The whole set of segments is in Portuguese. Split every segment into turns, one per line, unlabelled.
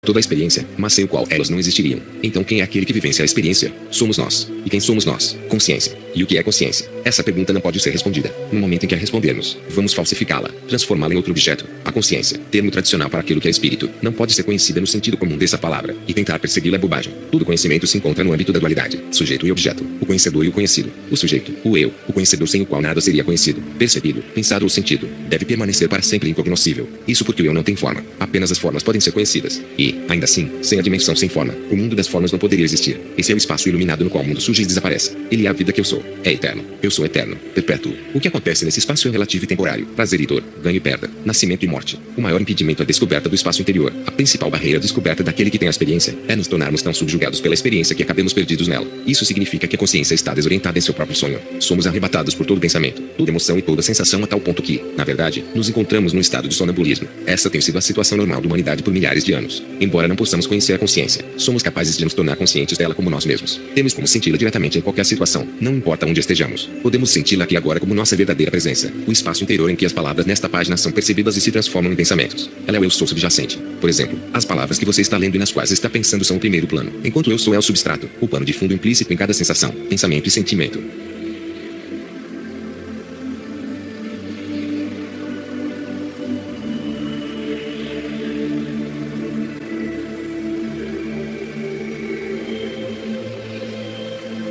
toda a experiência, mas sem o qual elas não existiriam. Então quem é aquele que vivencia a experiência? Somos nós. E quem somos nós? Consciência. E o que é consciência? Essa pergunta não pode ser respondida. No momento em que a respondermos, vamos falsificá-la, transformá-la em outro objeto. A consciência, termo tradicional para aquilo que é espírito, não pode ser conhecida no sentido comum dessa palavra, e tentar persegui-la é bobagem. Todo conhecimento se encontra no âmbito da dualidade, sujeito e objeto, o conhecedor e o conhecido, o sujeito, o eu, o conhecedor sem o qual nada seria conhecido, percebido, pensado ou sentido, deve permanecer para sempre incognoscível. Isso porque o eu não tem forma, apenas as formas podem ser conhecidas. E, ainda assim, sem a dimensão sem forma, o mundo das formas não poderia existir. Esse é o espaço iluminado no qual o mundo surge e desaparece. Ele é a vida que eu sou. É eterno. Eu sou eterno, perpétuo. O que acontece nesse espaço é relativo e temporário, prazer e dor, ganho e perda, nascimento e morte. O maior impedimento é a descoberta do espaço interior. A principal barreira à descoberta daquele que tem a experiência é nos tornarmos tão subjugados pela experiência que acabemos perdidos nela. Isso significa que a consciência está desorientada em seu próprio sonho. Somos arrebatados por todo pensamento, toda emoção e toda sensação a tal ponto que, na verdade, nos encontramos num estado de sonambulismo. Essa tem sido a situação normal da humanidade por milhares de anos. Embora não possamos conhecer a consciência, somos capazes de nos tornar conscientes dela como nós mesmos. Temos como senti-la diretamente em qualquer situação, não importa onde estejamos. Podemos senti-la aqui agora como nossa verdadeira presença, o espaço interior em que as palavras nesta página são percebidas e se transformam em pensamentos. Ela é o eu sou subjacente. Por exemplo, as palavras que você está lendo e nas quais está pensando são o primeiro plano, enquanto o eu sou é o substrato, o plano de fundo implícito em cada sensação, pensamento e sentimento.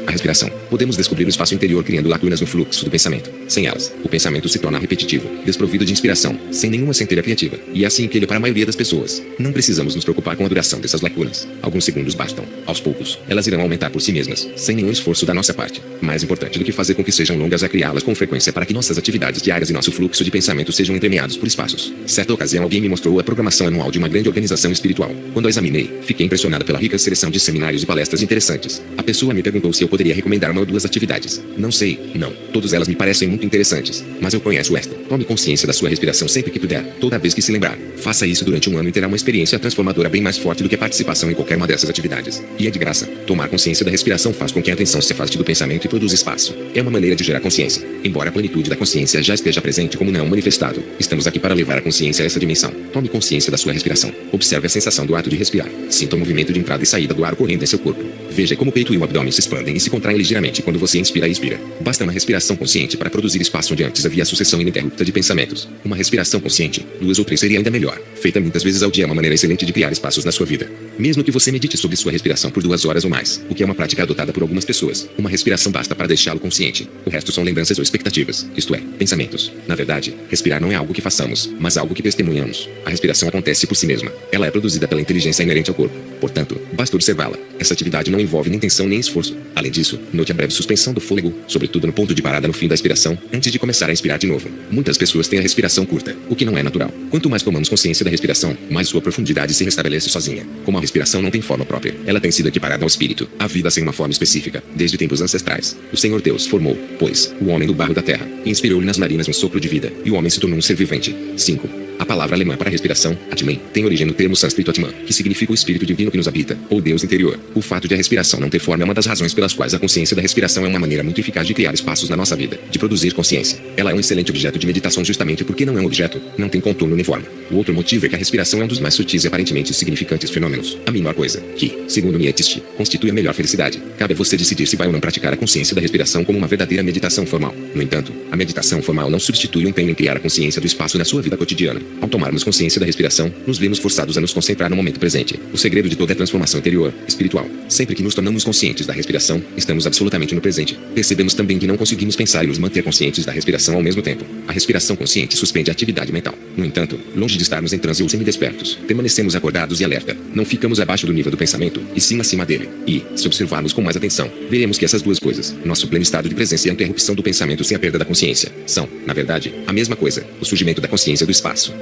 Respiração. Podemos descobrir o espaço interior criando lacunas no fluxo do pensamento. Sem elas, o pensamento se torna repetitivo, desprovido de inspiração, sem nenhuma centelha criativa. E é assim que ele é para a maioria das pessoas. Não precisamos nos preocupar com a duração dessas lacunas. Alguns segundos bastam. Aos poucos, elas irão aumentar por si mesmas, sem nenhum esforço da nossa parte. Mais importante do que fazer com que sejam longas é criá-las com frequência para que nossas atividades diárias e nosso fluxo de pensamento sejam entremeados por espaços. Certa ocasião alguém me mostrou a programação anual de uma grande organização espiritual. Quando a examinei, fiquei impressionada pela rica seleção de seminários e palestras interessantes. A pessoa me perguntou se eu poderia recomendar uma ou duas atividades. Não sei, não. Todas elas me parecem muito interessantes. Mas eu conheço esta. Tome consciência da sua respiração sempre que puder, toda vez que se lembrar. Faça isso durante um ano e terá uma experiência transformadora bem mais forte do que a participação em qualquer uma dessas atividades. E é de graça. Tomar consciência da respiração faz com que a atenção se afaste do pensamento e produza espaço. É uma maneira de gerar consciência. Embora a plenitude da consciência já esteja presente como não manifestado, estamos aqui para levar a consciência a essa dimensão. Tome consciência da sua respiração. Observe a sensação do ato de respirar. Sinta o movimento de entrada e saída do ar correndo em seu corpo. Veja como o peito e o abdômen se expandem e se contraem ligeiramente quando você inspira e expira. Basta uma respiração consciente para produzir espaço onde antes havia a sucessão ininterrupta de pensamentos. Uma respiração consciente, 2 ou 3 seria ainda melhor. Feita muitas vezes ao dia é uma maneira excelente de criar espaços na sua vida. Mesmo que você medite sobre sua respiração por 2 horas ou mais, o que é uma prática adotada por algumas pessoas, uma respiração basta para deixá-lo consciente. O resto são lembranças ou expectativas, isto é, pensamentos. Na verdade, respirar não é algo que façamos, mas algo que testemunhamos. A respiração acontece por si mesma. Ela é produzida pela inteligência inerente ao corpo. Portanto, basta observá-la. Essa atividade não envolve nem tensão nem esforço. Além disso, note a breve suspensão do fôlego, sobretudo no ponto de parada no fim da expiração, antes de começar a inspirar de novo. Muitas pessoas têm a respiração curta, o que não é natural. Quanto mais tomamos consciência da respiração, mais sua profundidade se restabelece sozinha. Como a respiração não tem forma própria, ela tem sido equiparada ao espírito, a vida sem uma forma específica, desde tempos ancestrais. O Senhor Deus formou, pois, o homem do barro da terra, e inspirou-lhe nas narinas um sopro de vida, e o homem se tornou um ser vivente. 5. A palavra alemã para respiração, Atman, tem origem no termo sânscrito Atman, que significa o espírito divino que nos habita, ou Deus interior. O fato de a respiração não ter forma é uma das razões pelas quais a consciência da respiração é uma maneira muito eficaz de criar espaços na nossa vida, de produzir consciência. Ela é um excelente objeto de meditação justamente porque não é um objeto, não tem contorno uniforme. O outro motivo é que a respiração é um dos mais sutis e aparentemente insignificantes fenômenos. A menor coisa, que, segundo Nietzsche, constitui a melhor felicidade. Cabe a você decidir se vai ou não praticar a consciência da respiração como uma verdadeira meditação formal. No entanto, a meditação formal não substitui o empenho em criar a consciência do espaço na sua vida cotidiana. Ao tomarmos consciência da respiração, nos vemos forçados a nos concentrar no momento presente. O segredo de toda a transformação interior, espiritual. Sempre que nos tornamos conscientes da respiração, estamos absolutamente no presente. Percebemos também que não conseguimos pensar e nos manter conscientes da respiração ao mesmo tempo. A respiração consciente suspende a atividade mental. No entanto, longe de estarmos em transe ou semidespertos, permanecemos acordados e alerta. Não ficamos abaixo do nível do pensamento, e sim acima dele. E, se observarmos com mais atenção, veremos que essas duas coisas, nosso pleno estado de presença e a interrupção do pensamento sem a perda da consciência, são, na verdade, a mesma coisa, o surgimento da consciência do espaço.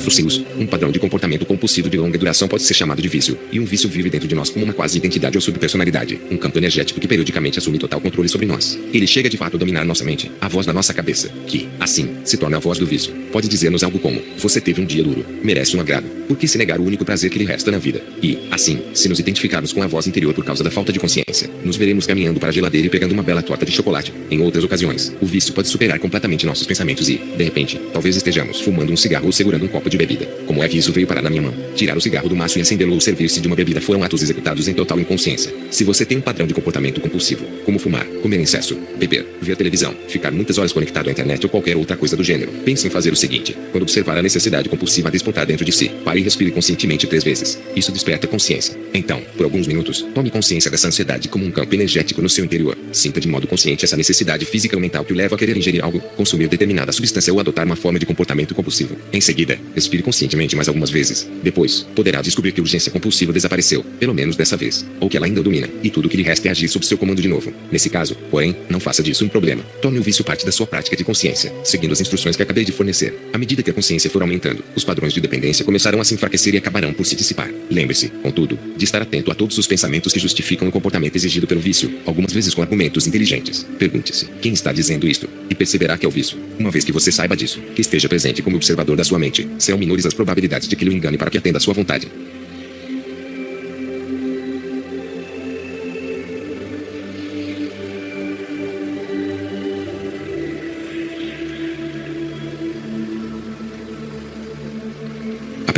Socius, um padrão de comportamento compulsivo de longa duração pode ser chamado de vício, e um vício vive dentro de nós como uma quase identidade ou subpersonalidade, um campo energético que periodicamente assume total controle sobre nós. Ele chega de fato a dominar nossa mente, a voz da nossa cabeça, que, assim, se torna a voz do vício. Pode dizer-nos algo como: você teve um dia duro, merece um agrado, por que se negar o único prazer que lhe resta na vida? E, assim, se nos identificarmos com a voz interior por causa da falta de consciência, nos veremos caminhando para a geladeira e pegando uma bela torta de chocolate. Em outras ocasiões, o vício pode superar completamente nossos pensamentos e, de repente, talvez estejamos fumando um cigarro ou segurando um copo de bebida. Como é que isso veio parar na minha mão? Tirar o cigarro do maço e acendê-lo ou servir-se de uma bebida foram atos executados em total inconsciência. Se você tem um padrão de comportamento compulsivo, como fumar, comer em excesso, beber, ver televisão, ficar muitas horas conectado à internet ou qualquer outra coisa do gênero, pense em fazer o seguinte: quando observar a necessidade compulsiva a despontar dentro de si, pare e respire conscientemente 3 vezes. Isso desperta consciência. Então, por alguns minutos, tome consciência dessa ansiedade como um campo energético no seu interior. Sinta de modo consciente essa necessidade física ou mental que o leva a querer ingerir algo, consumir determinada substância ou adotar uma forma de comportamento compulsivo. Em seguida, respire conscientemente mais algumas vezes. Depois, poderá descobrir que a urgência compulsiva desapareceu, pelo menos dessa vez, ou que ela ainda o domina, e tudo o que lhe resta é agir sob seu comando de novo. Nesse caso, porém, não faça disso um problema. Torne o vício parte da sua prática de consciência, seguindo as instruções que acabei de fornecer. À medida que a consciência for aumentando, os padrões de dependência começarão a se enfraquecer e acabarão por se dissipar. Lembre-se, contudo, de estar atento a todos os pensamentos que justificam o comportamento exigido pelo vício, algumas vezes com argumentos inteligentes. Pergunte-se: quem está dizendo isto? E perceberá que é o vício. Uma vez que você saiba disso, que esteja presente como observador da sua mente, serão menores as probabilidades de que ele o engane para que atenda à sua vontade.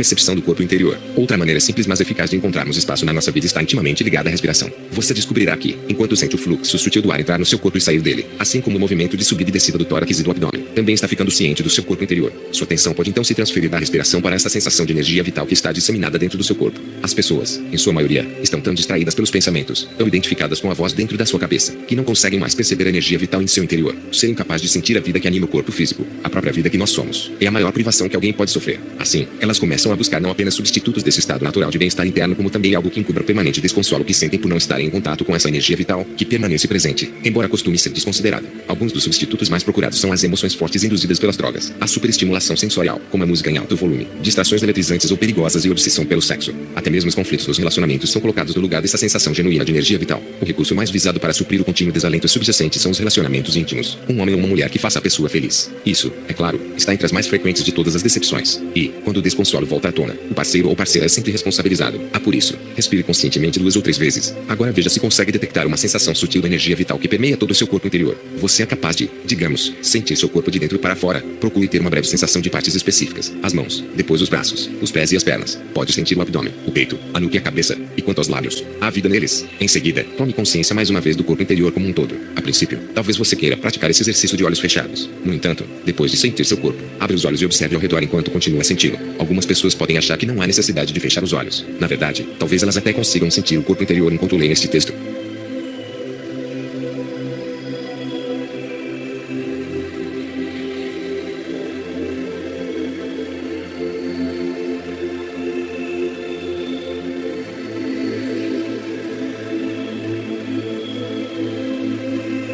Percepção do corpo interior. Outra maneira simples mas eficaz de encontrarmos espaço na nossa vida está intimamente ligada à respiração. Você descobrirá que, enquanto sente o fluxo sutil do ar entrar no seu corpo e sair dele, assim como o movimento de subida e descida do tórax e do abdômen, também está ficando ciente do seu corpo interior. Sua atenção pode então se transferir da respiração para essa sensação de energia vital que está disseminada dentro do seu corpo. As pessoas, em sua maioria, estão tão distraídas pelos pensamentos, tão identificadas com a voz dentro da sua cabeça, que não conseguem mais perceber a energia vital em seu interior, ser incapaz de sentir a vida que anima o corpo físico, a própria vida que nós somos. É a maior privação que alguém pode sofrer. Assim, elas começam a buscar não apenas substitutos desse estado natural de bem-estar interno, como também algo que encubra o permanente desconsolo que sentem por não estarem em contato com essa energia vital, que permanece presente, embora costume ser desconsiderado. Alguns dos substitutos mais procurados são as emoções fortes induzidas pelas drogas, a superestimulação sensorial, como a música em alto volume, distrações eletrizantes ou perigosas e obsessão pelo sexo. Até mesmo os conflitos nos relacionamentos são colocados no lugar dessa sensação genuína de energia vital. O recurso mais visado para suprir o contínuo desalento subjacente são os relacionamentos íntimos, um homem ou uma mulher que faça a pessoa feliz. Isso, é claro, está entre as mais frequentes de todas as decepções. E, quando o desconsolo volta à tona, o parceiro ou parceira é sempre responsabilizado. Por isso, respire conscientemente 2 ou 3 vezes. Agora veja se consegue detectar uma sensação sutil da energia vital que permeia todo o seu corpo interior. Você é capaz de, digamos, sentir seu corpo de dentro para fora. Procure ter uma breve sensação de partes específicas. As mãos, depois os braços, os pés e as pernas. Pode sentir o abdômen, o peito, a nuca e a cabeça. E quanto aos lábios, há vida neles. Em seguida, tome consciência mais uma vez do corpo interior como um todo. A princípio, talvez você queira praticar esse exercício de olhos fechados. No entanto, depois de sentir seu corpo, abre os olhos e observe ao redor enquanto continua a senti-lo. Algumas pessoas podem achar que não há necessidade de fechar os olhos. Na verdade, talvez elas até consigam sentir o corpo interior enquanto leem este texto.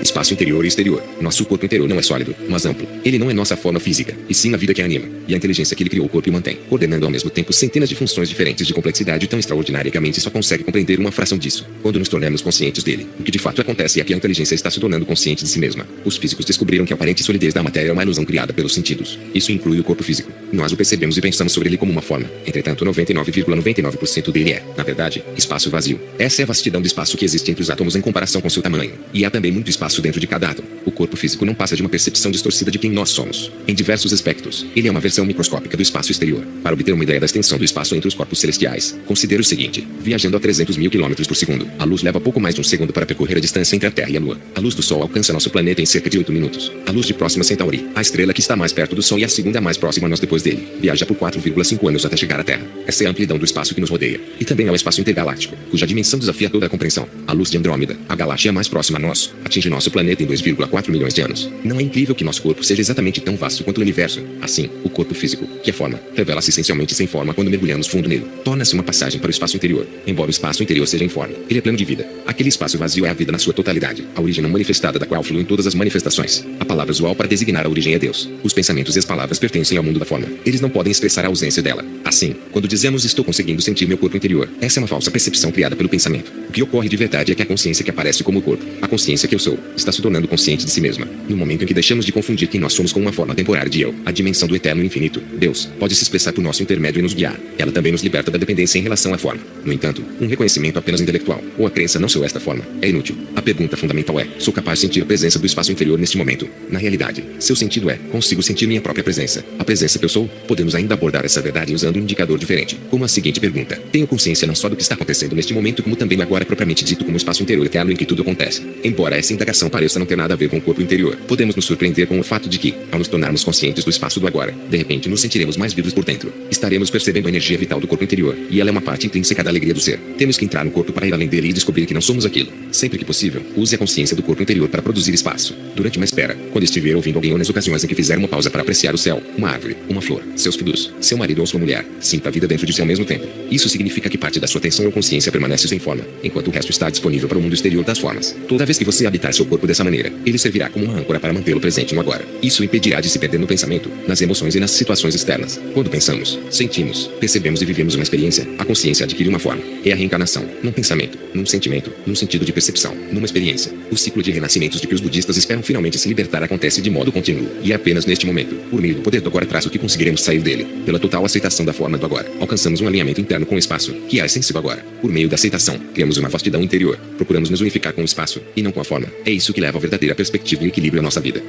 Espaço interior e exterior. Nosso corpo interior não é sólido, mas amplo. Ele não é nossa forma física, e sim a vida que a anima, e a inteligência que ele criou o corpo e mantém, coordenando ao mesmo tempo centenas de funções diferentes de complexidade tão extraordinária que a mente só consegue compreender uma fração disso, quando nos tornamos conscientes dele. O que de fato acontece é que a inteligência está se tornando consciente de si mesma. Os físicos descobriram que a aparente solidez da matéria é uma ilusão criada pelos sentidos. Isso inclui o corpo físico. Nós o percebemos e pensamos sobre ele como uma forma. Entretanto, 99,99% dele é, na verdade, espaço vazio. Essa é a vastidão do espaço que existe entre os átomos em comparação com seu tamanho. E há também muito espaço dentro de cada átomo. O corpo físico não passa de uma percepção distorcida de quem nós somos. Em diversos aspectos, ele é uma versão microscópica do espaço exterior. Para obter uma ideia da extensão do espaço entre os corpos celestiais, considere o seguinte: viajando a 300 mil quilômetros por segundo, a luz leva pouco mais de um segundo para percorrer a distância entre a Terra e a Lua. A luz do Sol alcança nosso planeta em cerca de 8 minutos. A luz de Próxima Centauri, a estrela que está mais perto do Sol e a segunda mais próxima a nós depois dele, viaja por 4,5 anos até chegar à Terra. Essa é a amplidão do espaço que nos rodeia. E também é o espaço intergaláctico, cuja dimensão desafia toda a compreensão. A luz de Andrômeda, a galáxia mais próxima a nós, atinge nosso nosso planeta em 2,4 milhões de anos. Não é incrível que nosso corpo seja exatamente tão vasto quanto o universo? Assim, o corpo físico, que é forma, revela-se essencialmente sem forma quando mergulhamos fundo nele. Torna-se uma passagem para o espaço interior. Embora o espaço interior seja informe, ele é pleno de vida. Aquele espaço vazio é a vida na sua totalidade, a origem não manifestada da qual fluem todas as manifestações. A palavra usual para designar a origem é Deus. Os pensamentos e as palavras pertencem ao mundo da forma. Eles não podem expressar a ausência dela. Assim, quando dizemos estou conseguindo sentir meu corpo interior, essa é uma falsa percepção criada pelo pensamento. O que ocorre de verdade é que a consciência que aparece como o corpo, a consciência que eu sou, está se tornando consciente de si mesma. No momento em que deixamos de confundir quem nós somos com uma forma temporária de eu, a dimensão do eterno e infinito, Deus, pode se expressar por nosso intermédio e nos guiar. Ela também nos liberta da dependência em relação à forma. No entanto, um reconhecimento apenas intelectual, ou a crença não sou esta forma, é inútil. A pergunta fundamental é, sou capaz de sentir a presença do espaço interior neste momento? Na realidade, seu sentido é, consigo sentir minha própria presença. A presença que eu sou? Podemos ainda abordar essa verdade usando um indicador diferente, como a seguinte pergunta. Tenho consciência não só do que está acontecendo neste momento como também agora propriamente dito como o espaço interior eterno em que tudo acontece. Embora essa indagação pareça não ter nada a ver com o corpo interior, podemos nos surpreender com o fato de que, ao nos tornarmos conscientes do espaço do agora, de repente nos sentiremos mais vivos por dentro. Estaremos percebendo a energia vital do corpo interior, e ela é uma parte intrínseca da alegria do ser. Temos que entrar no corpo para ir além dele e descobrir que não somos aquilo. Sempre que possível, use a consciência do corpo interior para produzir espaço. Durante uma espera, quando estiver ouvindo alguém ou nas ocasiões em que fizer uma pausa para apreciar o céu, uma árvore, uma flor, seus filhos, seu marido ou sua mulher, sinta a vida dentro de si ao mesmo tempo. Isso significa que parte da sua atenção ou consciência permanece sem forma, enquanto o resto está disponível para o mundo exterior das formas. Toda vez que você habitar seu corpo dessa maneira, ele servirá como uma âncora para mantê-lo presente no agora. Isso impedirá de se perder no pensamento, nas emoções e nas situações externas. Quando pensamos, sentimos, percebemos e vivemos uma experiência, a consciência adquire uma forma. É a reencarnação, num pensamento, num sentimento, num sentido de percepção, numa experiência. O ciclo de renascimentos de que os budistas esperam finalmente se libertar acontece de modo contínuo, e é apenas neste momento, por meio do poder do agora traço que conseguiremos sair dele. Pela total aceitação da forma do agora, alcançamos um alinhamento interno com o espaço, que é a essência do agora. Por meio da aceitação, criamos uma vastidão interior, procuramos nos unificar com o espaço, e não com a forma. É isso que leva a verdadeira perspectiva e equilíbrio à nossa vida.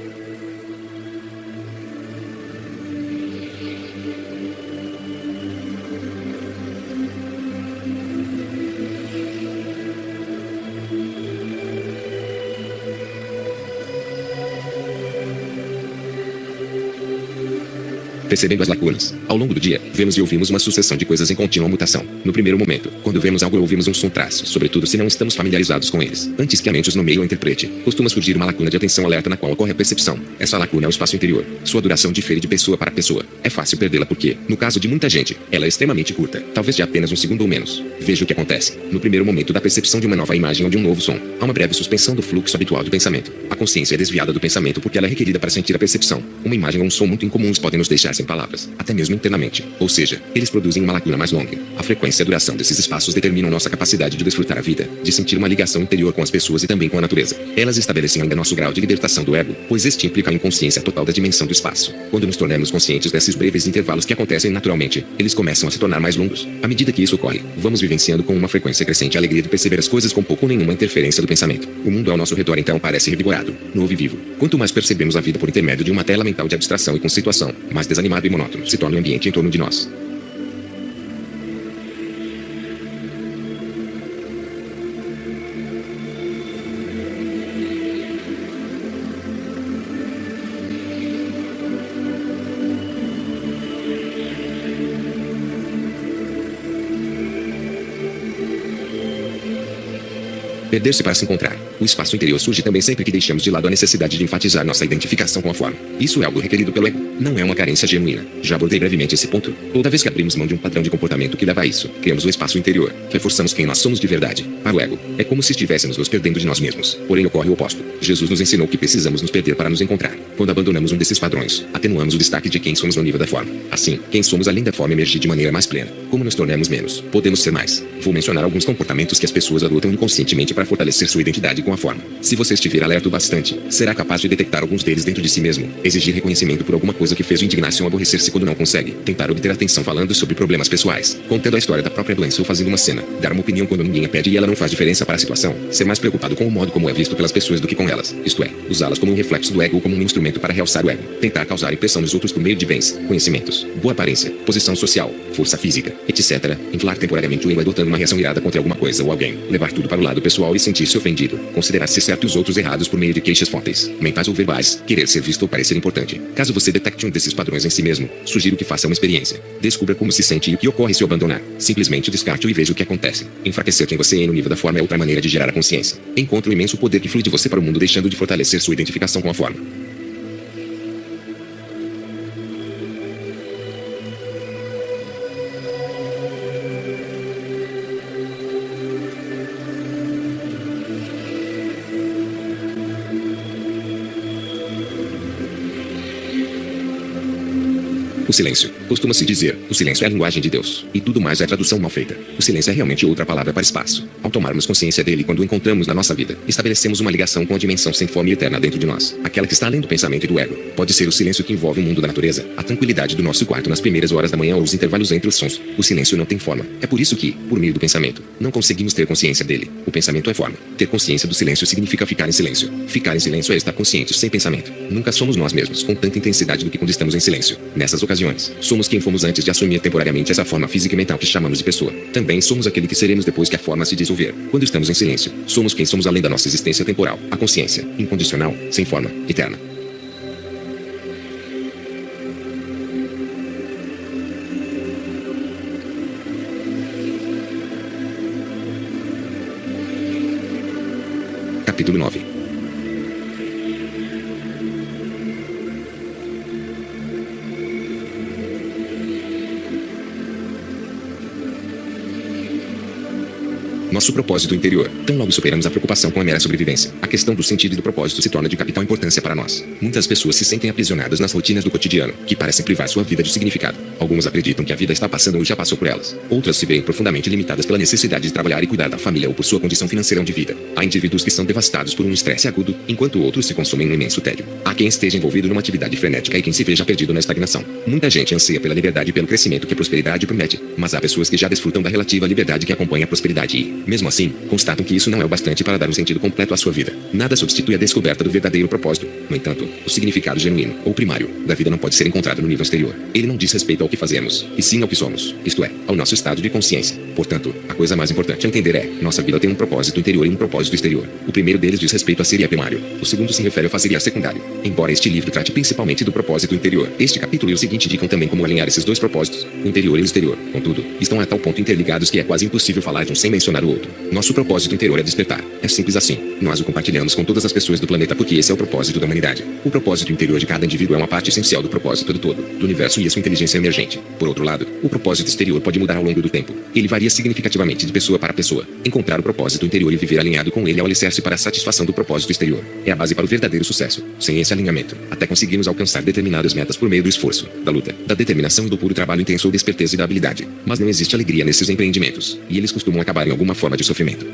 Percebendo as lacunas. Ao longo do dia, vemos e ouvimos uma sucessão de coisas em contínua mutação. No primeiro momento, quando vemos algo ou ouvimos um som traço, sobretudo se não estamos familiarizados com eles. Antes que a mente os nomeie ou interprete, costuma surgir uma lacuna de atenção alerta na qual ocorre a percepção. Essa lacuna é o espaço interior. Sua duração difere de pessoa para pessoa. É fácil perdê-la porque, no caso de muita gente, ela é extremamente curta, talvez de apenas um segundo ou menos. Veja o que acontece. No primeiro momento da percepção de uma nova imagem ou de um novo som, há uma breve suspensão do fluxo habitual de pensamento. A consciência é desviada do pensamento porque ela é requerida para sentir a percepção. Uma imagem ou um som muito incomuns podem nos deixar sem palavras, até mesmo internamente. Ou seja, eles produzem uma lacuna mais longa. A frequência e a duração desses espaços determinam nossa capacidade de desfrutar a vida, de sentir uma ligação interior com as pessoas e também com a natureza. Elas estabelecem ainda nosso grau de libertação do ego, pois este implica a inconsciência total da dimensão do espaço. Quando nos tornamos conscientes desses breves intervalos que acontecem naturalmente, eles começam a se tornar mais longos. À medida que isso ocorre, vamos vivenciando com uma frequência crescente a alegria de perceber as coisas com pouco ou nenhuma interferência do pensamento. O mundo ao nosso redor então parece revigorado, novo e vivo. Quanto mais percebemos a vida por intermédio de uma tela mental de abstração e conceituação, mais desanimado e monótono se torna o ambiente em torno de nós. Perder-se para se encontrar. O espaço interior surge também sempre que deixamos de lado a necessidade de enfatizar nossa identificação com a forma. Isso é algo requerido pelo ego, não é uma carência genuína. Já abordei brevemente esse ponto. Toda vez que abrimos mão de um padrão de comportamento que leva a isso, criamos um espaço interior, reforçamos quem nós somos de verdade. Para o ego, é como se estivéssemos nos perdendo de nós mesmos. Porém ocorre o oposto. Jesus nos ensinou que precisamos nos perder para nos encontrar. Quando abandonamos um desses padrões, atenuamos o destaque de quem somos no nível da forma. Assim, quem somos além da forma emerge de maneira mais plena. Como nos tornamos menos, podemos ser mais. Vou mencionar alguns comportamentos que as pessoas adotam inconscientemente para fortalecer sua identidade com a forma. Se você estiver alerta o bastante, será capaz de detectar alguns deles dentro de si mesmo. Exigir reconhecimento por alguma coisa que fez o indignar-se ou aborrecer-se quando não consegue. Tentar obter atenção falando sobre problemas pessoais. Contando a história da própria doença ou fazendo uma cena. Dar uma opinião quando ninguém a pede e ela não faz diferença para a situação. Ser mais preocupado com o modo como é visto pelas pessoas do que com elas. Isto é, usá-las como um reflexo do ego ou como um instrumento para realçar o ego. Tentar causar impressão nos outros por meio de bens, conhecimentos, boa aparência, posição social, força física, etc. Inflar temporariamente o ego adotando uma reação irada contra alguma coisa ou alguém. Levar tudo para o lado pessoal intelectual e sentir-se ofendido, considerar-se certo e os outros errados por meio de queixas fúteis, mentais ou verbais, querer ser visto ou parecer importante. Caso você detecte um desses padrões em si mesmo, sugiro que faça uma experiência. Descubra como se sente e o que ocorre se o abandonar. Simplesmente descarte-o e veja o que acontece. Enfraquecer quem você é no nível da forma é outra maneira de gerar a consciência. Encontre o imenso poder que flui de você para o mundo, deixando de fortalecer sua identificação com a forma. O silêncio. Costuma-se dizer, o silêncio é a linguagem de Deus, e tudo mais é tradução mal feita. O silêncio é realmente outra palavra para espaço. Ao tomarmos consciência dele quando o encontramos na nossa vida, estabelecemos uma ligação com a dimensão sem forma e eterna dentro de nós, aquela que está além do pensamento e do ego. Pode ser o silêncio que envolve o mundo da natureza, a tranquilidade do nosso quarto nas primeiras horas da manhã ou os intervalos entre os sons. O silêncio não tem forma. É por isso que, por meio do pensamento, não conseguimos ter consciência dele. O pensamento é forma. Ter consciência do silêncio significa ficar em silêncio. Ficar em silêncio é estar conscientes sem pensamento. Nunca somos nós mesmos com tanta intensidade do que quando estamos em silêncio. Nessas ocasiões, somos quem fomos antes de assumir temporariamente essa forma física e mental que chamamos de pessoa. Também somos aquele que seremos depois que a forma se dissolver. Quando estamos em silêncio, somos quem somos além da nossa existência temporal. A consciência, incondicional, sem forma, eterna. Capítulo 9. Nosso propósito interior. Tão logo superamos a preocupação com a mera sobrevivência, a questão do sentido e do propósito se torna de capital importância para nós. Muitas pessoas se sentem aprisionadas nas rotinas do cotidiano, que parecem privar sua vida de significado. Algumas acreditam que a vida está passando ou já passou por elas. Outras se veem profundamente limitadas pela necessidade de trabalhar e cuidar da família ou por sua condição financeira de vida. Há indivíduos que são devastados por um estresse agudo, enquanto outros se consomem no imenso tédio. Há quem esteja envolvido numa atividade frenética e quem se veja perdido na estagnação. Muita gente anseia pela liberdade e pelo crescimento que a prosperidade promete, mas há pessoas que já desfrutam da relativa liberdade que acompanha a prosperidade e, mesmo assim, constatam que isso não é o bastante para dar um sentido completo à sua vida. Nada substitui a descoberta do verdadeiro propósito. No entanto, o significado genuíno, ou primário, da vida não pode ser encontrado no nível exterior. Ele não diz respeito ao que fazemos, e sim ao que somos, isto é, ao nosso estado de consciência. Portanto, a coisa mais importante a entender é, nossa vida tem um propósito interior e um propósito exterior. O primeiro deles diz respeito a ser e a primário. O segundo se refere ao fazer e a secundário. Embora este livro trate principalmente do propósito interior, este capítulo e o seguinte indicam também como alinhar esses dois propósitos, o interior e o exterior. Contudo, estão a tal ponto interligados que é quase impossível falar de um sem mencionar o outro. Nosso propósito interior é despertar. É simples assim. Nós o compartilhamos com todas as pessoas do planeta porque esse é o propósito da humanidade. O propósito interior de cada indivíduo é uma parte essencial do propósito do todo, do universo e a sua inteligência emergente. Por outro lado, o propósito exterior pode mudar ao longo do tempo. Ele varia significativamente de pessoa para pessoa. Encontrar o propósito interior e viver alinhado com ele é o alicerce para a satisfação do propósito exterior. É a base para o verdadeiro sucesso. Sem esse alinhamento, até conseguirmos alcançar determinadas metas por meio do esforço, da luta, da determinação e do puro trabalho intenso ou da esperteza e da habilidade. Mas não existe alegria nesses empreendimentos, e eles costumam acabar em alguma forma de sofrimento.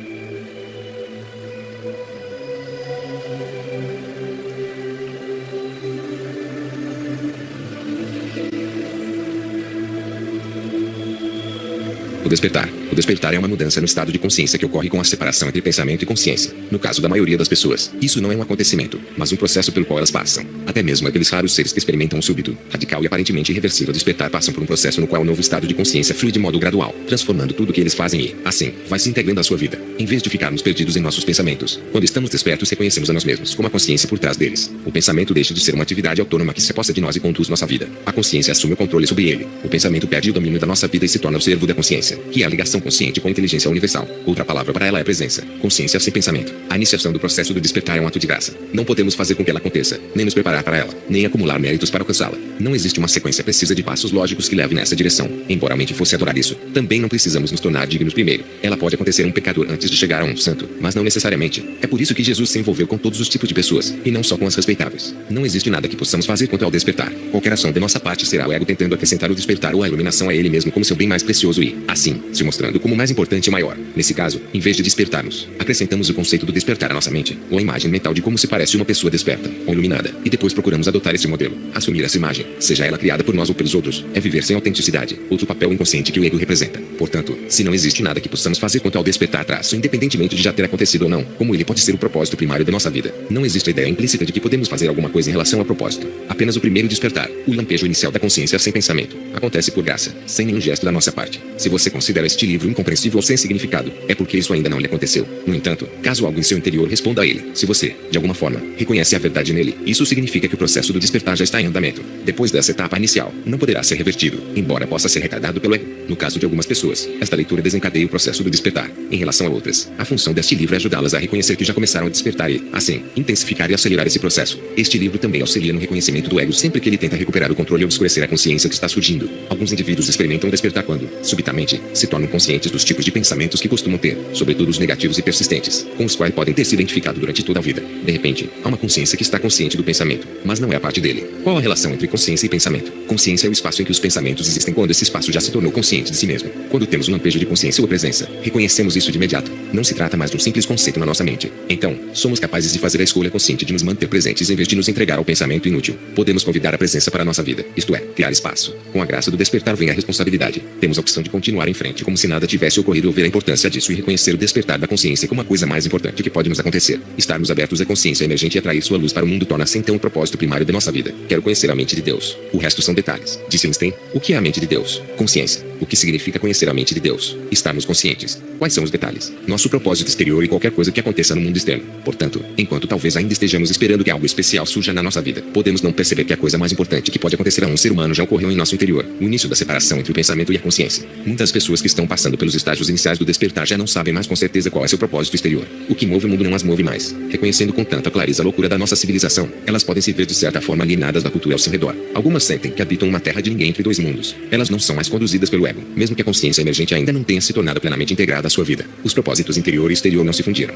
O despertar. O despertar é uma mudança no estado de consciência que ocorre com a separação entre pensamento e consciência. No caso da maioria das pessoas, isso não é um acontecimento, mas um processo pelo qual elas passam. Até mesmo aqueles raros seres que experimentam um súbito, radical e aparentemente irreversível despertar passam por um processo no qual o novo estado de consciência flui de modo gradual, transformando tudo o que eles fazem e, assim, vai se integrando à sua vida, em vez de ficarmos perdidos em nossos pensamentos. Quando estamos despertos, reconhecemos a nós mesmos como a consciência por trás deles. O pensamento deixa de ser uma atividade autônoma que se aposta de nós e conduz nossa vida. A consciência assume o controle sobre ele. O pensamento perde o domínio da nossa vida e se torna o servo da consciência, que é a ligação consciente com a inteligência universal. Outra palavra para ela é presença. Consciência sem pensamento. A iniciação do processo do despertar é um ato de graça. Não podemos fazer com que ela aconteça, nem nos preparar para ela, nem acumular méritos para alcançá-la. Não existe uma sequência precisa de passos lógicos que leve nessa direção. Embora a mente fosse adorar isso, também não precisamos nos tornar dignos primeiro. Ela pode acontecer um pecador antes de chegar a um santo, mas não necessariamente. É por isso que Jesus se envolveu com todos os tipos de pessoas, e não só com as respeitáveis. Não existe nada que possamos fazer quanto ao despertar. Qualquer ação de nossa parte será o ego tentando acrescentar o despertar ou a iluminação a ele mesmo como seu bem mais precioso e, assim, se mostrando como mais importante e maior. Nesse caso, em vez de despertarmos, acrescentamos o conceito do despertar à nossa mente, ou a imagem mental de como se parece uma pessoa desperta, ou iluminada, e depois procuramos adotar esse modelo. Assumir essa imagem, seja ela criada por nós ou pelos outros, é viver sem autenticidade, outro papel inconsciente que o ego representa. Portanto, se não existe nada que possamos fazer quanto ao despertar traço, independentemente de já ter acontecido ou não, como ele pode ser o propósito primário da nossa vida, não existe a ideia implícita de que podemos fazer alguma coisa em relação ao propósito. Apenas o primeiro despertar, o lampejo inicial da consciência sem pensamento, acontece por graça, sem nenhum gesto da nossa parte. Se você considera este livro livro incompreensível ou sem significado, é porque isso ainda não lhe aconteceu. No entanto, caso algo em seu interior responda a ele, se você, de alguma forma, reconhece a verdade nele, isso significa que o processo do despertar já está em andamento. Depois dessa etapa inicial, não poderá ser revertido, embora possa ser retardado pelo ego. No caso de algumas pessoas, esta leitura desencadeia o processo do despertar. Em relação a outras, a função deste livro é ajudá-las a reconhecer que já começaram a despertar e, assim, intensificar e acelerar esse processo. Este livro também auxilia no reconhecimento do ego sempre que ele tenta recuperar o controle e obscurecer a consciência que está surgindo. Alguns indivíduos experimentam despertar quando, subitamente, se tornam conscientes dos tipos de pensamentos que costumam ter, sobretudo os negativos e persistentes, com os quais podem ter se identificado durante toda a vida. De repente, há uma consciência que está consciente do pensamento, mas não é a parte dele. Qual a relação entre consciência e pensamento? Consciência é o espaço em que os pensamentos existem quando esse espaço já se tornou consciente de si mesmo. Quando temos um lampejo de consciência ou presença, reconhecemos isso de imediato. Não se trata mais de um simples conceito na nossa mente. Então, somos capazes de fazer a escolha consciente de nos manter presentes em vez de nos entregar ao pensamento inútil. Podemos convidar a presença para a nossa vida, isto é, criar espaço. Com a graça do despertar vem a responsabilidade. Temos a opção de continuar em frente como se nada tivesse ocorrido ou ver a importância disso e reconhecer o despertar da consciência como a coisa mais importante que pode nos acontecer. Estarmos abertos à consciência emergente e atrair sua luz para o mundo torna-se então o propósito primário da nossa vida. Quero conhecer a mente de Deus. O resto são detalhes. Disse Einstein. O que é a mente de Deus? Consciência. O que significa conhecer a mente de Deus? Estarmos conscientes. Quais são os detalhes? Nosso propósito exterior e qualquer coisa que aconteça no mundo externo. Portanto, enquanto talvez ainda estejamos esperando que algo especial surja na nossa vida, podemos não perceber que a coisa mais importante que pode acontecer a um ser humano já ocorreu em nosso interior. O início da separação entre o pensamento e a consciência. Muitas pessoas que estão passando pelos estágios iniciais do despertar já não sabem mais com certeza qual é seu propósito exterior. O que move o mundo não as move mais. Reconhecendo com tanta clareza a loucura da nossa civilização, elas podem se ver de certa forma alienadas da cultura ao seu redor. Algumas sentem que habitam uma terra de ninguém entre dois mundos. Elas não são mais conduzidas pelo ego, mesmo que a consciência emergente ainda não tenha se tornado plenamente integrada à sua vida. Os propósitos interior e exterior não se fundiram.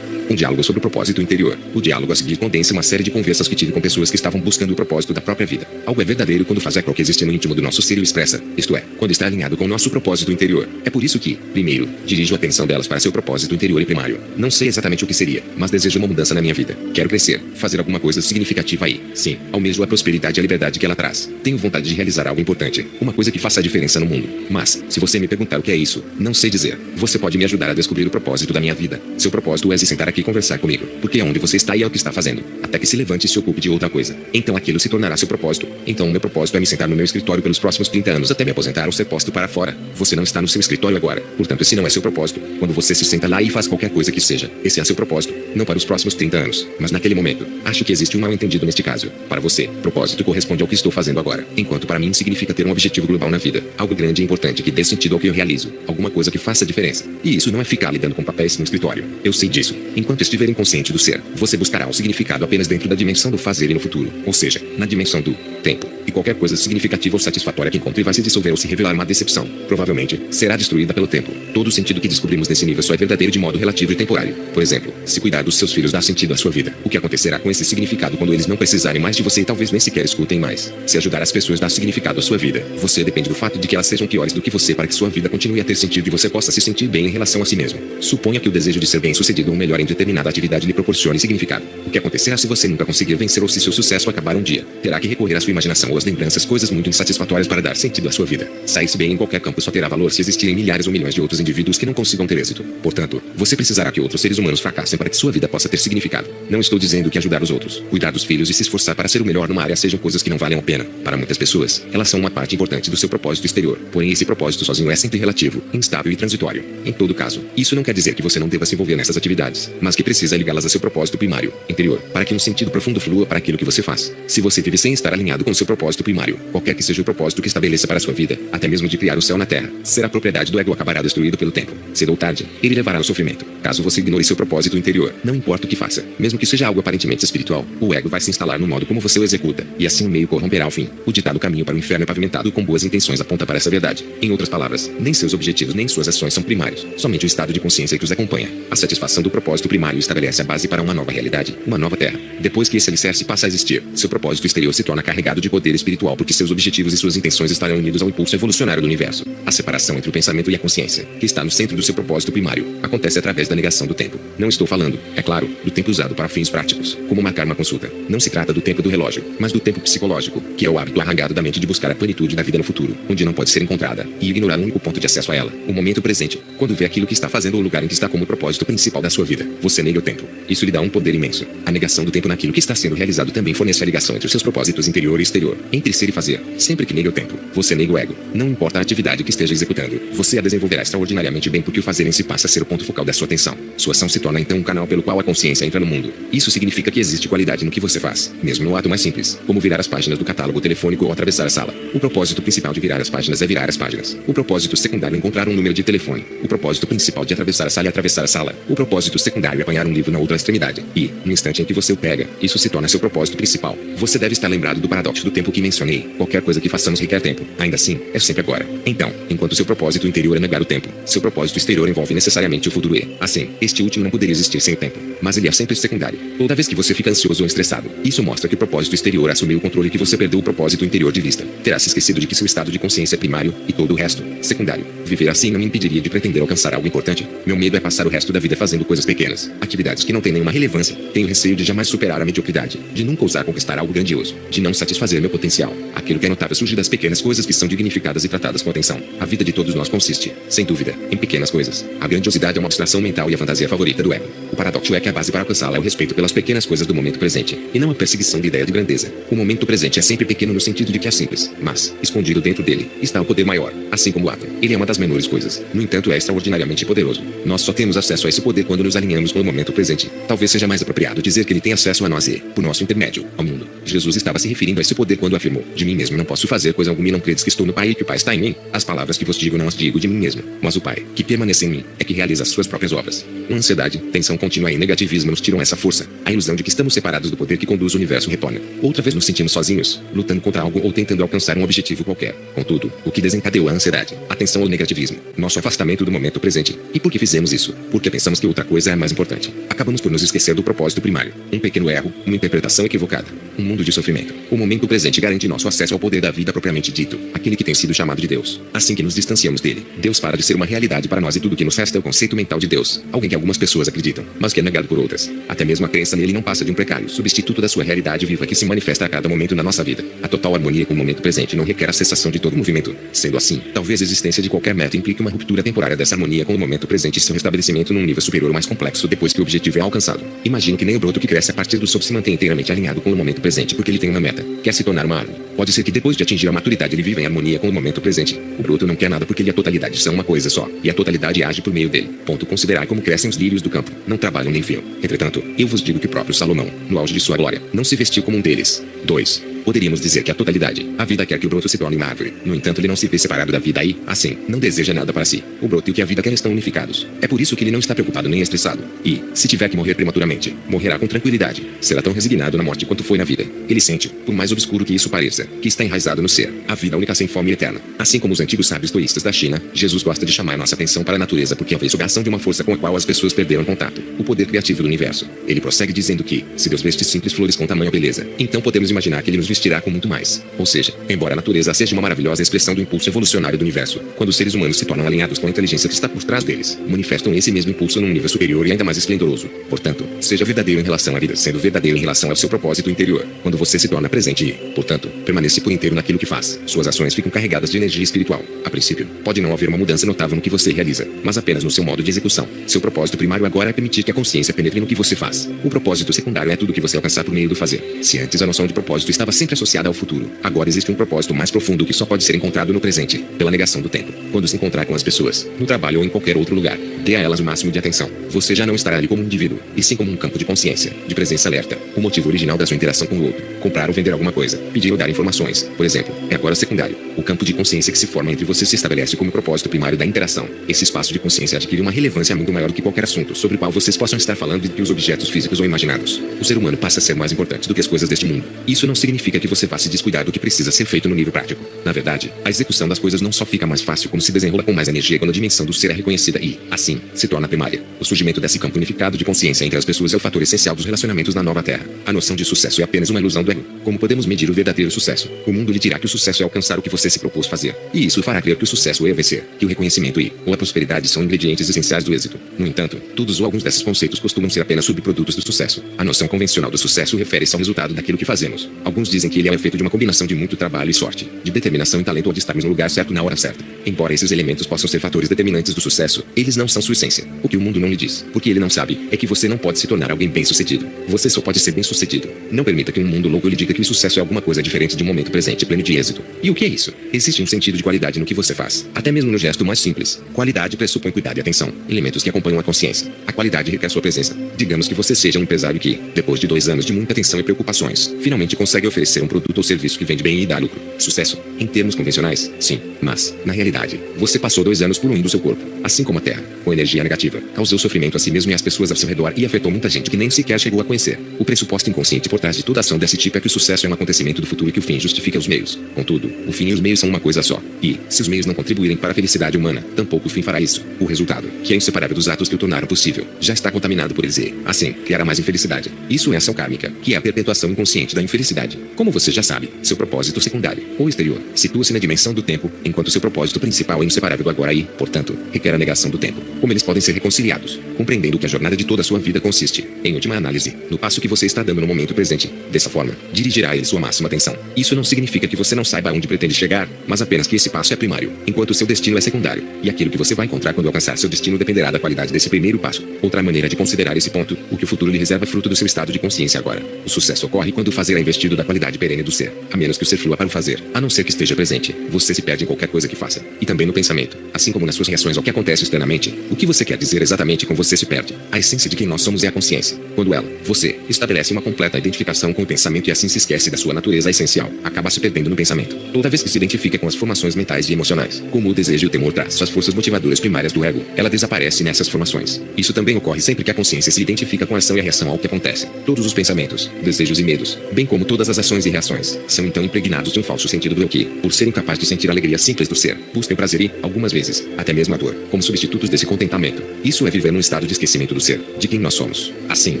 Um diálogo sobre o propósito interior. O diálogo a seguir condensa uma série de conversas que tive com pessoas que estavam buscando o propósito da própria vida. Algo é verdadeiro quando faz eco ao que existe no íntimo do nosso ser e o expressa, isto é, quando está alinhado com o nosso propósito interior. É por isso que, primeiro, dirijo a atenção delas para seu propósito interior e primário. Não sei exatamente o que seria, mas desejo uma mudança na minha vida. Quero crescer, fazer alguma coisa significativa aí. Sim, almejo a prosperidade e a liberdade que ela traz. Tenho vontade de realizar algo importante, uma coisa que faça a diferença no mundo. Mas, se você me perguntar o que é isso, não sei dizer. Você pode me ajudar a descobrir o propósito da minha vida. Seu propósito é se sentar aqui e conversar comigo, porque é onde você está e é o que está fazendo, até que se levante e se ocupe de outra coisa. Então aquilo se tornará seu propósito. Então meu propósito é me sentar no meu escritório pelos próximos 30 anos até me aposentar ou ser posto para fora. Você não está no seu escritório agora, portanto esse não é seu propósito. Quando você se senta lá e faz qualquer coisa que seja, esse é seu propósito, não para os próximos 30 anos, mas naquele momento. Acho que existe um mal-entendido neste caso. Para você, propósito corresponde ao que estou fazendo agora, enquanto para mim significa ter um objetivo global na vida, algo grande e importante que dê sentido ao que eu realizo, alguma coisa que faça diferença. E isso não é ficar lidando com papéis no escritório. Eu sei disso. Enquanto estiver inconsciente do ser, você buscará o significado apenas dentro da dimensão do fazer e no futuro, ou seja, na dimensão do tempo. E qualquer coisa significativa ou satisfatória que encontre vai se dissolver ou se revelar uma decepção. Provavelmente, será destruída pelo tempo. Todo o sentido que descobrimos nesse nível só é verdadeiro de modo relativo e temporário. Por exemplo, se cuidar dos seus filhos dá sentido à sua vida, o que acontecerá com esse significado quando eles não precisarem mais de você e talvez nem sequer escutem mais? Se ajudar as pessoas dá significado à sua vida, você depende do fato de que elas sejam piores do que você para que sua vida continue a ter sentido e você possa se sentir bem em relação a si mesmo. Suponha que o desejo de ser bem-sucedido ou melhor em determinada atividade lhe proporcione significado. O que acontecerá se você nunca conseguir vencer ou se seu sucesso acabar um dia? Terá que recorrer à sua imaginação ou às lembranças, coisas muito insatisfatórias para dar sentido à sua vida. Sair-se bem em qualquer campo só terá valor se existirem milhares ou milhões de outros indivíduos que não consigam ter êxito. Portanto, você precisará que outros seres humanos fracassem para que sua vida possa ter significado. Não estou dizendo que ajudar os outros, cuidar dos filhos e se esforçar para ser o melhor numa área sejam coisas que não valem a pena. Para muitas pessoas, elas são uma parte importante do seu propósito exterior. Porém, esse propósito sozinho é sempre relativo, instável e transitório. Em todo caso, isso não quer dizer que você não deva se envolver nessas atividades, mas que precisa ligá-las a seu propósito primário, interior, para que um sentido profundo flua para aquilo que você faz. Se você vive sem estar alinhado com seu propósito primário, qualquer que seja o propósito que estabeleça para a sua vida, até mesmo de criar o céu na terra, será propriedade do ego, acabará destruído pelo tempo. Cedo ou tarde, ele levará ao sofrimento. Caso você ignore seu propósito interior, não importa o que faça, mesmo que seja algo aparentemente espiritual, o ego vai se instalar no modo como você o executa, e assim o meio corromperá ao fim. O ditado caminho para o inferno é pavimentado com boas intenções aponta para essa verdade. Em outras palavras, nem seus objetivos nem suas ações são primários, somente o estado de consciência que os acompanha. A satisfação do propósito primário estabelece a base para uma nova realidade, uma nova terra. Depois que esse alicerce passa a existir, seu propósito exterior se torna carregado de poder espiritual porque seus objetivos e suas intenções estarão unidos ao impulso evolucionário do universo. A separação entre o pensamento e a consciência, que está no centro do seu propósito primário, acontece através da negação do tempo. Não estou falando falando, é claro, do tempo usado para fins práticos, como marcar uma consulta. Não se trata do tempo do relógio, mas do tempo psicológico, que é o hábito arraigado da mente de buscar a plenitude da vida no futuro, onde não pode ser encontrada, e ignorar o único ponto de acesso a ela, o momento presente, quando vê aquilo que está fazendo ou o lugar em que está como o propósito principal da sua vida. Você nega o tempo. Isso lhe dá um poder imenso. A negação do tempo naquilo que está sendo realizado também fornece a ligação entre os seus propósitos interior e exterior, entre ser e fazer. Sempre que nega o tempo, você nega o ego. Não importa a atividade que esteja executando, você a desenvolverá extraordinariamente bem porque o fazer em si passa a ser o ponto focal da sua atenção. Sua ação se torna então um canal pelo qual a consciência entra no mundo. Isso significa que existe qualidade no que você faz, mesmo no ato mais simples, como virar as páginas do catálogo telefônico ou atravessar a sala. O propósito principal de virar as páginas é virar as páginas. O propósito secundário é encontrar um número de telefone. O propósito principal de atravessar a sala é atravessar a sala. O propósito secundário é apanhar um livro na outra extremidade. E, no instante em que você o pega, isso se torna seu propósito principal. Você deve estar lembrado do paradoxo do tempo que mencionei. Qualquer coisa que façamos requer tempo. Ainda assim, é sempre agora. Então, enquanto seu propósito interior é negar o tempo, seu propósito exterior envolve necessariamente o futuro e, assim, este último não poderia existir sem o tempo. Mas ele é sempre secundário. Toda vez que você fica ansioso ou estressado, isso mostra que o propósito exterior assumiu o controle e que você perdeu o propósito interior de vista. Terá se esquecido de que seu estado de consciência é primário e todo o resto, secundário. Viver assim não me impediria de pretender alcançar algo importante. Meu medo é passar o resto da vida fazendo coisas pequenas, atividades que não têm nenhuma relevância. Tenho receio de jamais superar a mediocridade, de nunca ousar conquistar algo grandioso, de não satisfazer meu potencial. Aquilo que é notável surge das pequenas coisas que são dignificadas e tratadas com atenção. A vida de todos nós consiste, sem dúvida, em pequenas coisas. A grandiosidade é uma abstração mental e a fantasia favorita do ego. O paradoxo é que a base para alcançá-la é o respeito pelas pequenas coisas do momento presente, e não a perseguição da ideia de grandeza. O momento presente é sempre pequeno no sentido de que é simples, mas, escondido dentro dele, está o poder maior, assim como o ato. Ele é uma das menores coisas, no entanto é extraordinariamente poderoso. Nós só temos acesso a esse poder quando nos alinhamos com o momento presente. Talvez seja mais apropriado dizer que ele tem acesso a nós e, por nosso intermédio, ao mundo. Jesus estava se referindo a esse poder quando afirmou: de mim mesmo não posso fazer coisa alguma e não credes que estou no Pai e que o Pai está em mim? As palavras que vos digo não as digo de mim mesmo, mas o Pai, que permanece em mim, é que realiza as suas próprias obras. Uma ansiedade, tensão contínua e negativismo nos tiram essa força. A ilusão de que estamos separados do poder que conduz o universo retorna. Outra vez nos sentimos sozinhos, lutando contra algo ou tentando alcançar um objetivo qualquer. Contudo, o que desencadeou a ansiedade, a tensão ou negativismo? Nosso afastamento do momento presente. E por que fizemos isso? Porque pensamos que outra coisa é mais importante. Acabamos por nos esquecer do propósito primário. Um pequeno erro, uma interpretação equivocada. Um mundo de sofrimento. O momento presente garante nosso acesso ao poder da vida propriamente dito, aquele que tem sido chamado de Deus. Assim que nos distanciamos dele, Deus para de ser uma realidade para nós e tudo o que nos resta é o conceito mental de Deus, alguém que algumas pessoas acreditam, mas que é negado por outras. Até mesmo a crença nele não passa de um precário substituto da sua realidade viva que se manifesta a cada momento na nossa vida. A total harmonia com o momento presente não requer a cessação de todo movimento. Sendo assim, talvez a existência de qualquer meta implique uma ruptura temporária dessa harmonia com o momento presente e seu restabelecimento num nível superior ou mais complexo depois que o objetivo é alcançado. Imagino que nem o broto que cresce a partir do solo se mantém inteiramente alinhado com o momento presente porque ele tem uma meta, quer se tornar uma árvore. Pode ser que depois de atingir a maturidade ele viva em harmonia com o momento presente. O broto não quer nada porque ele e a totalidade são uma coisa só, e a totalidade age por meio dele. Considerai como crescem os lírios do campo, não trabalham nem fiam. Entretanto, eu vos digo que o próprio Salomão, no auge de sua glória, não se vestiu como um deles. 2. Poderíamos dizer que a totalidade, a vida quer que o broto se torne uma árvore. No entanto, ele não se vê separado da vida e, assim, não deseja nada para si. O broto e o que a vida quer estão unificados. É por isso que ele não está preocupado nem estressado. E, se tiver que morrer prematuramente, morrerá com tranquilidade. Será tão resignado na morte quanto foi na vida. Ele sente, por mais obscuro que isso pareça, que está enraizado no ser, a vida única sem fome e eterna. Assim como os antigos sábios toístas da China, Jesus gosta de chamar nossa atenção para a natureza porque é a sugação de uma força com a qual as pessoas perderam contato, o poder criativo do universo. Ele prossegue dizendo que, se Deus veste simples flores com tamanha beleza, então podemos imaginar que ele nos vestirá com muito mais. Ou seja, embora a natureza seja uma maravilhosa expressão do impulso evolucionário do universo, quando os seres humanos se tornam alinhados com a inteligência que está por trás deles, manifestam esse mesmo impulso num nível superior e ainda mais esplendoroso. Portanto, seja verdadeiro em relação à vida, sendo verdadeiro em relação ao seu propósito interior. Quando você se torna presente e, portanto, permanece por inteiro naquilo que faz, suas ações ficam carregadas de energia espiritual. A princípio, pode não haver uma mudança notável no que você realiza, mas apenas no seu modo de execução. Seu propósito primário agora é permitir que a consciência penetre no que você faz. O propósito secundário é tudo que você alcançar por meio do fazer. Se antes a noção de propósito estava sempre associada ao futuro, agora existe um propósito mais profundo que só pode ser encontrado no presente, pela negação do tempo. Quando se encontrar com as pessoas, no trabalho ou em qualquer outro lugar, dê a elas o máximo de atenção. Você já não estará ali como um indivíduo, e sim como um campo de consciência, de presença alerta. O motivo original da sua interação com o outro, comprar ou vender alguma coisa, pedir ou dar informações, por exemplo, é agora secundário. O campo de consciência que se forma entre você se estabelece como propósito primário da interação. Esse espaço de consciência adquire uma relevância muito maior do que qualquer assunto sobre o qual vocês possam estar falando do que os objetos físicos ou imaginados. O ser humano passa a ser mais importante do que as coisas deste mundo. Isso não significa significa que você vá se descuidar do que precisa ser feito no nível prático. Na verdade, a execução das coisas não só fica mais fácil, como se desenrola com mais energia quando a dimensão do ser é reconhecida e, assim, se torna primária. O surgimento desse campo unificado de consciência entre as pessoas é o fator essencial dos relacionamentos na nova Terra. A noção de sucesso é apenas uma ilusão do ego. Como podemos medir o verdadeiro sucesso? O mundo lhe dirá que o sucesso é alcançar o que você se propôs fazer. E isso fará crer que o sucesso é vencer, que o reconhecimento ou a prosperidade são ingredientes essenciais do êxito. No entanto, todos ou alguns desses conceitos costumam ser apenas subprodutos do sucesso. A noção convencional do sucesso refere-se ao resultado daquilo que fazemos. Alguns dizem que ele é o efeito de uma combinação de muito trabalho e sorte, de determinação e talento ou de estarmos no lugar certo na hora certa. Embora esses elementos possam ser fatores determinantes do sucesso, eles não são sua essência. O que o mundo não lhe diz, porque ele não sabe, é que você não pode se tornar alguém bem-sucedido. Você só pode ser bem-sucedido. Não permita que um mundo louco lhe diga que o sucesso é alguma coisa diferente de um momento presente pleno de êxito. E o que é isso? Existe um sentido de qualidade no que você faz, até mesmo no gesto mais simples. Qualidade pressupõe cuidado e atenção, elementos que acompanham a consciência. A qualidade requer sua presença. Digamos que você seja um empresário que, depois de 2 anos de muita atenção e preocupações, finalmente consegue oferecer um produto ou serviço que vende bem e dá lucro. Sucesso? Em termos convencionais, sim. Mas, na realidade, você passou 2 anos poluindo seu corpo, assim como a Terra, com energia negativa, causou sofrimento a si mesmo e às pessoas ao seu redor e afetou muita gente que nem sequer chegou a conhecer. O pressuposto inconsciente por trás de toda ação desse tipo é que o sucesso é um acontecimento do futuro e que o fim justifica os meios. Contudo, o fim e os meios são uma coisa só. E, se os meios não contribuírem para a felicidade humana, tampouco o fim fará isso. O resultado, que é inseparável dos atos que o tornaram possível, já está contaminado por eles e, assim, criará mais infelicidade. Isso é ação kármica, que é a perpetuação inconsciente da infelicidade. Como você já sabe, seu propósito secundário, ou exterior, situa-se na dimensão do tempo, enquanto seu propósito principal é inseparável do agora e, portanto, requer a negação do tempo. Como eles podem ser reconciliados? Compreendendo que a jornada de toda a sua vida consiste, em última análise, no passo que você está dando no momento presente. Dessa forma, dirigirá a ele sua máxima atenção. Isso não significa que você não saiba aonde pretende chegar, mas apenas que esse passo é primário, enquanto seu destino é secundário. E aquilo que você vai encontrar quando alcançar seu destino dependerá da qualidade desse primeiro passo. Outra maneira de considerar esse ponto, o que o futuro lhe reserva é fruto do seu estado de consciência agora. O sucesso ocorre quando o fazer é investido da qualidade perene do ser, a menos que o ser flua para o fazer, a não ser que esteja presente. Você se perde em qualquer coisa que faça, e também no pensamento, assim como nas suas reações ao que acontece externamente. O que você quer dizer exatamente com você se perde. A essência de quem nós somos é a consciência. Quando ela, você, estabelece uma completa identificação com o pensamento e assim se esquece da sua natureza essencial, acaba se perdendo no pensamento. Toda vez que se identifica com as formações mentais e emocionais, como o desejo e o temor traz as forças motivadoras primárias do ego, ela desaparece nessas formações. Isso também ocorre sempre que a consciência se identifica com a ação e a reação ao que acontece. Todos os pensamentos, desejos e medos, bem como todas as ações e reações, são então impregnados de um falso sentido do eu que, por ser incapaz de sentir a alegria simples do ser, busca o prazer e, algumas vezes, até mesmo a dor, como substitutos desse contentamento. Isso é viver num estado de esquecimento do ser, de quem nós somos. Assim,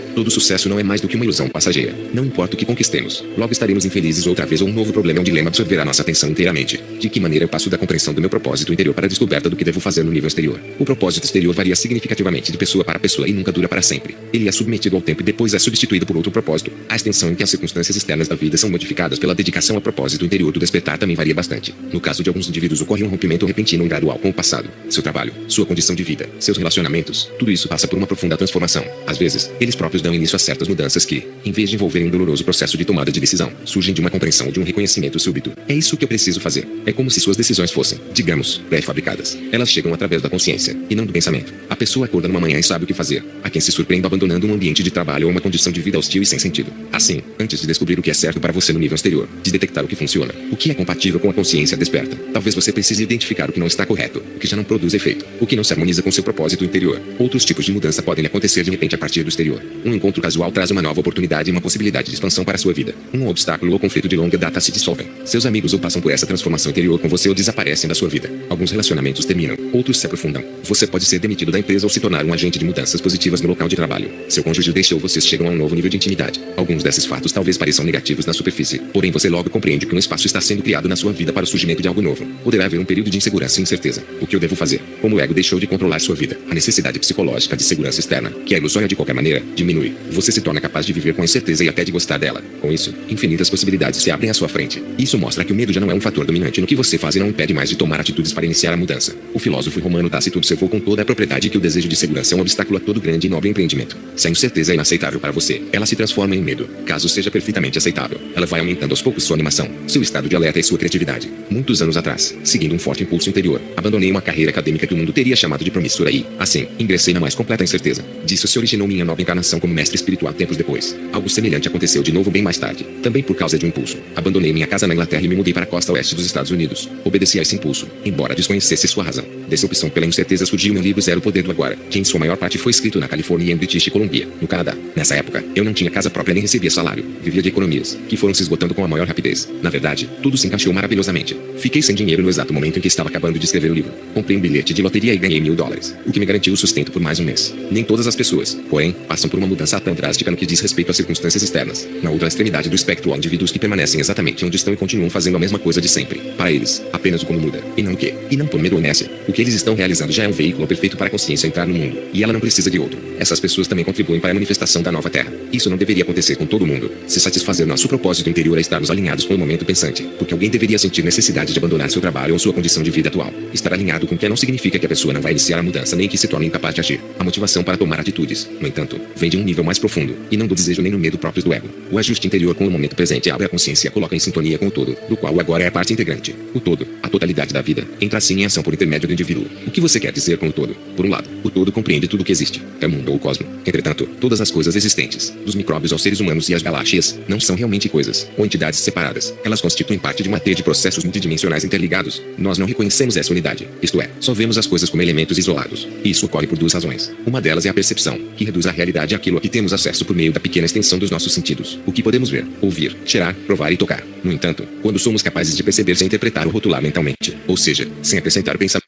todo sucesso não é mais do que uma ilusão passageira. Não importa o que conquistemos, logo estaremos infelizes outra vez ou um novo problema ou dilema absorverá nossa atenção inteiramente. De que maneira eu passo da compreensão do meu propósito interior para a descoberta do que devo fazer no nível exterior? O propósito exterior varia significativamente de pessoa para pessoa e nunca dura para sempre. Ele é submetido ao tempo e depois é substituído por outro propósito. A extensão em que as circunstâncias externas da vida são modificadas pela dedicação ao propósito interior do despertar também varia bastante. No caso de alguns indivíduos ocorre um rompimento repentino e gradual com o passado, seu trabalho, sua condição de vida, seus relacionamentos, tudo isso passa por uma profunda transformação. Às vezes, eles próprios dão início a certas mudanças que, em vez de envolverem um doloroso processo de tomada de decisão, surgem de uma compreensão ou de um reconhecimento súbito. É isso que eu preciso fazer. É como se suas decisões fossem, digamos, pré-fabricadas. Elas chegam através da consciência, e não do pensamento. A pessoa acorda numa manhã e sabe o que fazer. Há quem se surpreenda abandonando um ambiente de trabalho ou uma condição de vida hostil e sem sentido. Assim, antes de descobrir o que é certo para você no nível exterior, de detectar o que funciona, o que é compatível com a consciência desperta, talvez você precise identificar o que não está correto, o que já não produz efeito, o que não se harmoniza com seu propósito interior. Outros tipos de mudança podem acontecer de repente a partir do exterior. Um encontro casual traz uma nova oportunidade e uma possibilidade de expansão para a sua vida. Um obstáculo ou conflito de longa data se dissolvem. Seus amigos ou passam por essa transformação interior com você ou desaparecem da sua vida. Alguns relacionamentos terminam, outros se aprofundam. Você pode ser demitido da empresa ou se tornar um agente de mudanças positivas no local de trabalho. Seu cônjuge deixa ou vocês chegam a um novo nível de intimidade. Alguns desses fatos talvez pareçam negativos na superfície, porém você logo compreende que um espaço está sendo criado na sua vida para o surgimento de algo novo. Poderá haver um período de insegurança e incerteza. O que eu devo fazer? Como o ego deixou de controlar sua vida, a necessidade psicológica de segurança externa, que é ilusória de qualquer maneira, diminui. Você se torna capaz de viver com incerteza e até de gostar dela. Com isso, infinitas possibilidades se abrem à sua frente. Isso mostra que o medo já não é um fator dominante no que você faz e não impede mais de tomar atitudes para iniciar a mudança. O filósofo romano Tácito observou com toda a propriedade que o desejo de segurança é um obstáculo a todo grande e nobre empreendimento. Se a incerteza é inaceitável para você, ela se transforma em medo. Caso seja perfeitamente aceitável, ela vai aumentando aos poucos sua animação, seu estado de alerta e sua criatividade. Muitos anos atrás, seguindo um forte impulso interior, abandonei uma carreira acadêmica que o mundo teria chamado de promissora e, assim, ingressei na mais completa incerteza. Disso se originou minha nova encarnação como mestre espiritual tempos depois. Algo semelhante aconteceu de novo bem mais tarde, também por causa de um impulso. Abandonei minha casa na Inglaterra e me mudei para a costa oeste dos Estados Unidos. Obedeci a esse impulso, embora desconhecesse sua razão. Dessa opção pela incerteza surgiu meu livro Zero Poder do Agora, que em sua maior parte foi escrito na Califórnia e em British Columbia, no Canadá. Nessa época, eu não tinha casa própria nem recebia salário, vivia de economias, que foram se esgotando com a maior rapidez. Na verdade, tudo se encaixou maravilhosamente. Fiquei sem dinheiro no exato momento em que estava acabando de escrever o livro. Comprei um bilhete de loteria e ganhei $1000, o que me garantiu o sustento por mais um mês. Nem todas as pessoas, porém, passam por uma mudança tão drástica no que diz respeito às circunstâncias externas. Na outra extremidade do espectro há indivíduos que permanecem exatamente onde estão e continuam fazendo a mesma coisa de sempre. Para eles, apenas o como muda, e não o que. E não por medo ou inércia. O que eles estão realizando já é um veículo perfeito para a consciência entrar no mundo, e ela não precisa de outro. Essas pessoas também contribuem para a manifestação da nova Terra. Isso não deveria acontecer com todo mundo. Se satisfazer nosso propósito interior é estarmos alinhados com o momento pensante, porque alguém deveria sentir necessidade de abandonar seu trabalho ou sua condição de vida atual. Estar alinhado com o que não significa que a pessoa não vai iniciar a mudança nem que se torne incapaz de agir. A motivação para tomar atitudes, no entanto, vem de um nível mais profundo, e não do desejo nem do medo próprios do ego. O ajuste interior com o momento presente abre a consciência e a coloca em sintonia com o todo, do qual o agora é a parte integrante. O todo, a totalidade da vida, entra assim em ação por intermédio do indivíduo. O que você quer dizer com o todo? Por um lado, o todo compreende tudo o que existe, é o mundo ou o cosmo. Entretanto, todas as coisas existentes, dos micróbios aos seres humanos e às galáxias, não são realmente coisas, ou entidades separadas. Elas constituem parte de uma teia de processos multidimensionais interligados. Nós não reconhecemos essa unidade, isto é, só vemos as coisas como elementos isolados. E isso ocorre por duas razões. Uma delas é a percepção, que reduz a realidade àquilo a que temos acesso por meio da pequena extensão dos nossos sentidos. O que podemos ver, ouvir, cheirar, provar e tocar. No entanto, quando somos capazes de perceber sem interpretar ou rotular mentalmente, ou seja, sem acrescentar pensamento